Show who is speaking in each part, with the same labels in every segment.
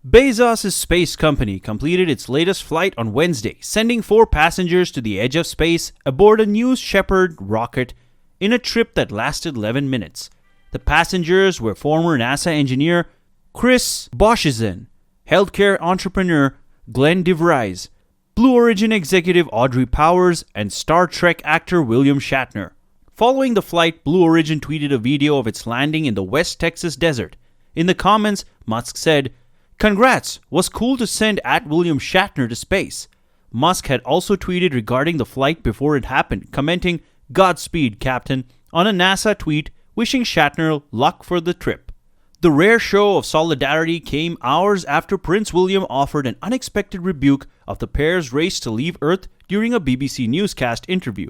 Speaker 1: Bezos' space company completed its latest flight on Wednesday, sending 4 passengers to the edge of space aboard a New Shepard rocket in a trip that lasted 11 minutes. The passengers were former NASA engineer Chris Boshizan, healthcare entrepreneur Glenn DeVries, Blue Origin executive Audrey Powers, and Star Trek actor William Shatner. Following the flight, Blue Origin tweeted a video of its landing in the West Texas desert. In the comments, Musk said, "Congrats, was cool to send @William Shatner to space." Musk had also tweeted regarding the flight before it happened, commenting, "Godspeed, Captain," on a NASA tweet wishing Shatner luck for the trip. The rare show of solidarity came hours after Prince William offered an unexpected rebuke of the pair's race to leave Earth during a BBC Newscast interview.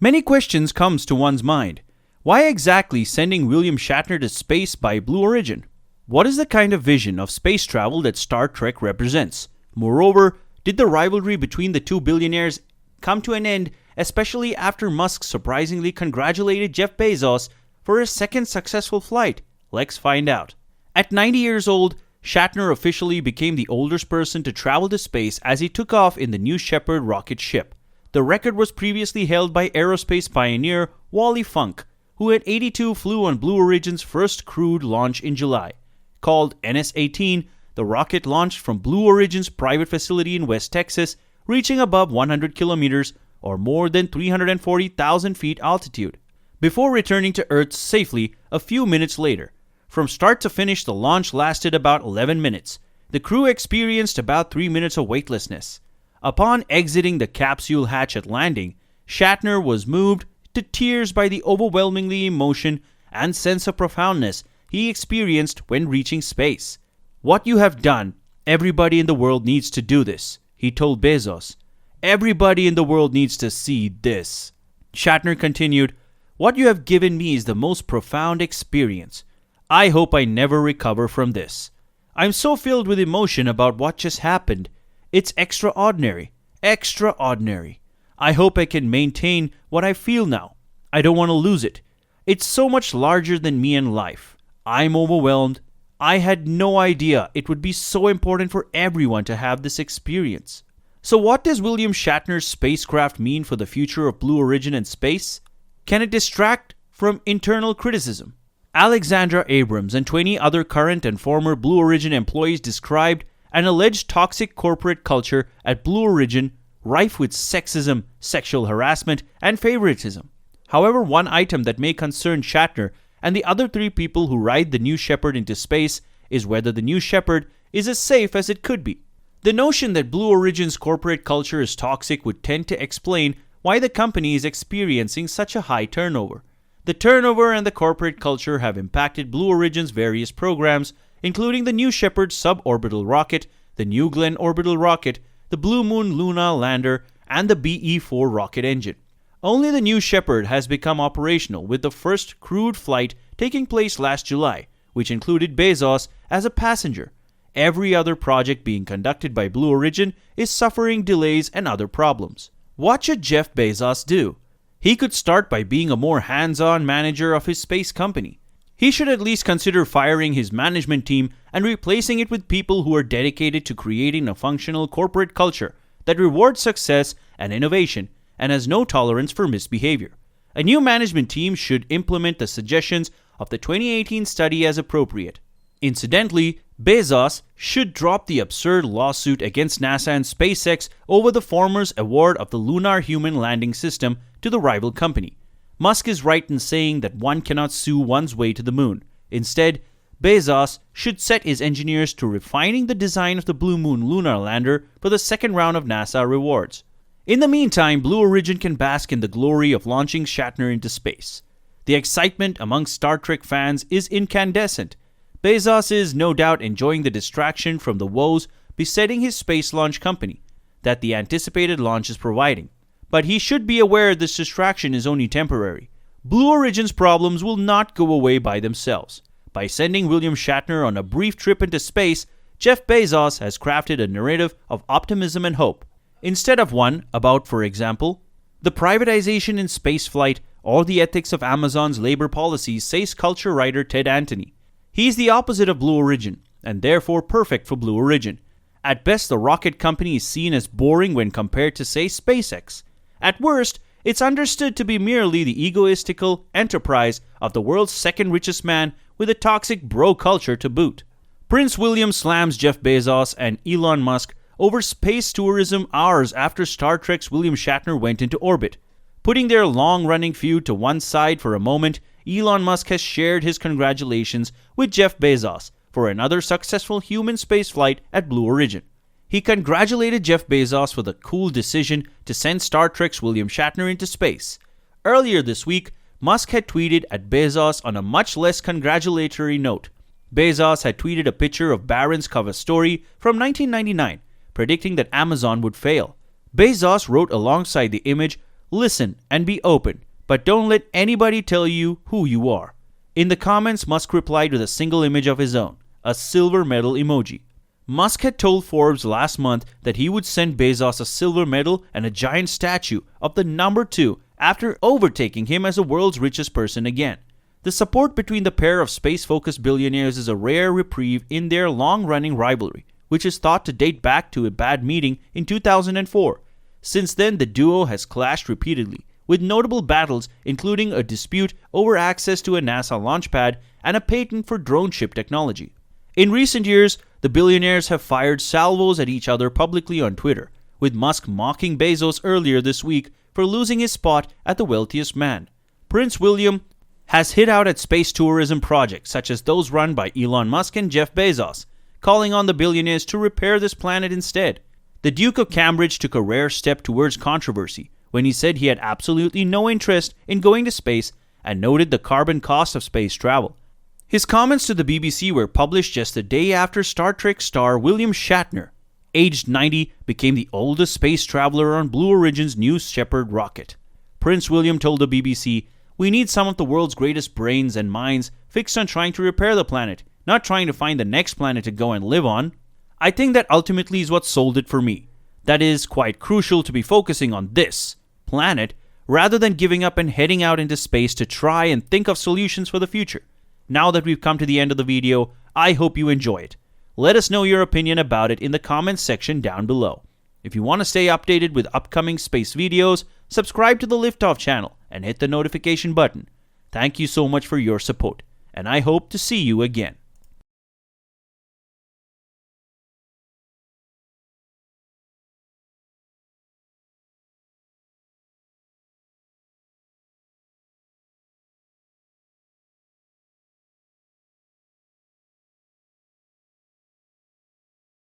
Speaker 1: Many questions comes to one's mind. Why exactly sending William Shatner to space by Blue Origin? What is the kind of vision of space travel that Star Trek represents? Moreover, did the rivalry between the two billionaires come to an end, especially after Musk surprisingly congratulated Jeff Bezos for his second successful flight? Let's find out. At 90 years old, Shatner officially became the oldest person to travel to space as he took off in the New Shepard rocket ship. The record was previously held by aerospace pioneer Wally Funk, who at 82 flew on Blue Origin's first crewed launch in July. Called NS-18, the rocket launched from Blue Origin's private facility in West Texas, reaching above 100 kilometers or more than 340,000 feet altitude, before returning to Earth safely a few minutes later. From start to finish, the launch lasted about 11 minutes. The crew experienced about 3 minutes of weightlessness. Upon exiting the capsule hatch at landing, Shatner was moved to tears by the overwhelmingly emotion and sense of profoundness he experienced when reaching space. "What you have done, everybody in the world needs to do this," he told Bezos. "Everybody in the world needs to see this." Shatner continued, "What you have given me is the most profound experience. I hope I never recover from this. I'm so filled with emotion about what just happened. It's extraordinary. Extraordinary. I hope I can maintain what I feel now. I don't want to lose it. It's so much larger than me and life. I'm overwhelmed. I had no idea it would be so important for everyone to have this experience." So what does William Shatner's spacecraft mean for the future of Blue Origin and space? Can it distract from internal criticism? Alexandra Abrams and 20 other current and former Blue Origin employees described an alleged toxic corporate culture at Blue Origin rife with sexism, sexual harassment, and favoritism. However, one item that may concern Shatner and the other 3 people who ride the New Shepard into space is whether the New Shepard is as safe as it could be. The notion that Blue Origin's corporate culture is toxic would tend to explain why the company is experiencing such a high turnover. The turnover and the corporate culture have impacted Blue Origin's various programs, including the New Shepard suborbital rocket, the New Glenn orbital rocket, the Blue Moon Luna lander, and the BE-4 rocket engine. Only the New Shepard has become operational, with the first crewed flight taking place last July, which included Bezos as a passenger. Every other project being conducted by Blue Origin is suffering delays and other problems. What should Jeff Bezos do? He could start by being a more hands-on manager of his space company. He should at least consider firing his management team and replacing it with people who are dedicated to creating a functional corporate culture that rewards success and innovation and has no tolerance for misbehavior. A new management team should implement the suggestions of the 2018 study as appropriate. Incidentally, Bezos should drop the absurd lawsuit against NASA and SpaceX over the former's award of the Lunar Human Landing System to the rival company. Musk is right in saying that one cannot sue one's way to the moon. Instead, Bezos should set his engineers to refining the design of the Blue Moon lunar lander for the second round of NASA rewards. In the meantime, Blue Origin can bask in the glory of launching Shatner into space. The excitement among Star Trek fans is incandescent. Bezos is no doubt enjoying the distraction from the woes besetting his space launch company that the anticipated launch is providing. But he should be aware this distraction is only temporary. Blue Origin's problems will not go away by themselves. By sending William Shatner on a brief trip into space, Jeff Bezos has crafted a narrative of optimism and hope, instead of one about, for example, the privatization in spaceflight or the ethics of Amazon's labor policies, says culture writer Ted Antony. He's the opposite of Blue Origin. and therefore perfect for Blue Origin. At best, the rocket company is seen as boring when compared to, say, SpaceX. At worst, it's understood to be merely the egoistical enterprise of the world's second richest man with a toxic bro culture to boot. Prince William slams Jeff Bezos and Elon Musk over space tourism hours after Star Trek's William Shatner went into orbit. Putting their long-running feud to one side for a moment, Elon Musk has shared his congratulations with Jeff Bezos for another successful human spaceflight at Blue Origin. He congratulated Jeff Bezos for the cool decision to send Star Trek's William Shatner into space. Earlier this week, Musk had tweeted at Bezos on a much less congratulatory note. Bezos had tweeted a picture of Barron's cover story from 1999, predicting that Amazon would fail. Bezos wrote alongside the image, "Listen and be open, but don't let anybody tell you who you are." In the comments, Musk replied with a single image of his own, a silver medal emoji. Musk had told Forbes last month that he would send Bezos a silver medal and a giant statue of the number 2 after overtaking him as the world's richest person again. The support between the pair of space-focused billionaires is a rare reprieve in their long-running rivalry, which is thought to date back to a bad meeting in 2004. Since then, the duo has clashed repeatedly, with notable battles including a dispute over access to a NASA launch pad and a patent for drone ship technology. In recent years, the billionaires have fired salvos at each other publicly on Twitter, with Musk mocking Bezos earlier this week for losing his spot at the wealthiest man. Prince William has hit out at space tourism projects such as those run by Elon Musk and Jeff Bezos, calling on the billionaires to repair this planet instead. The Duke of Cambridge took a rare step towards controversy when he said he had absolutely no interest in going to space and noted the carbon cost of space travel. His comments to the BBC were published just a day after Star Trek star William Shatner, aged 90, became the oldest space traveler on Blue Origin's New Shepard rocket. Prince William told the BBC, "We need some of the world's greatest brains and minds fixed on trying to repair the planet, not trying to find the next planet to go and live on." I think that ultimately is what sold it for me. That is quite crucial to be focusing on this planet rather than giving up and heading out into space to try and think of solutions for the future. Now that we've come to the end of the video, I hope you enjoy it. Let us know your opinion about it in the comments section down below. If you want to stay updated with upcoming space videos, subscribe to the Liftoff channel and hit the notification button. Thank you so much for your support, and I hope to see you again.